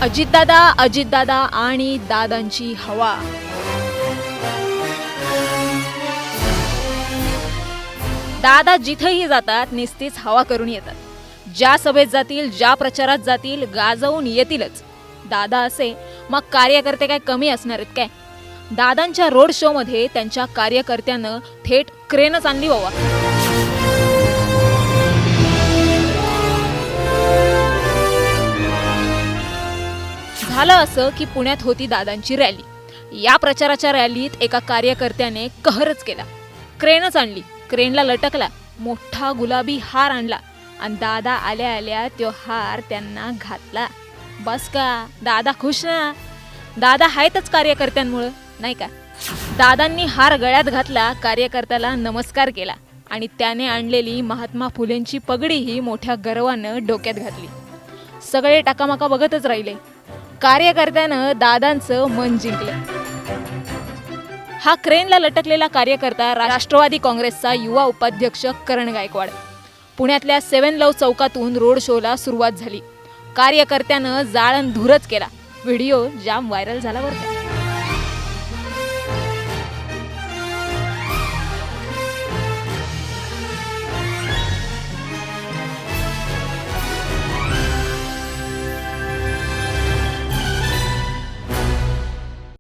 अजितदादा अजितदादा आणि दादांची हवा. दादा जिथेही जातात निस्तीच हवा करून येतात. ज्या सभेत जातील, ज्या प्रचारात जातील, गाजवून येतीलच. दादा असे मग कार्यकर्ते काय कमी असणार आहेत काय? दादांच्या रोड शो मध्ये त्यांच्या कार्यकर्त्यानं थेट क्रेनच आणली बाबा. झालं असं की पुण्यात होती दादांची रॅली. या प्रचाराच्या रॅलीत एका कार्यकर्त्याने कहरच केला. क्रेनच आणली, क्रेनला लटकला, मोठा गुलाबी हार आणला आणि दादा आल्या आल्या तो हार त्यांना घातला. बस का, दादा खुश ना? दादा आहेतच कार्यकर्त्यांमुळं, नाही का? दादांनी हार गळ्यात घातला, कार्यकर्त्याला नमस्कार केला आणि त्याने आणलेली महात्मा फुलेंची पगडीही मोठ्या गर्वानं डोक्यात घातली. सगळे टाकामाका बघतच राहिले. कार्यकर्त्यानं दादांचं मन जिंकलं. हा क्रेनला लटकलेला कार्यकर्ता राष्ट्रवादी काँग्रेसचा युवा उपाध्यक्ष करण गायकवाड. पुण्यातल्या 7 लव चौकातून रोड शोला सुरुवात झाली. कार्यकर्त्यानं जाळण धूरच केला. व्हिडिओ जाम व्हायरल झाला बरं का.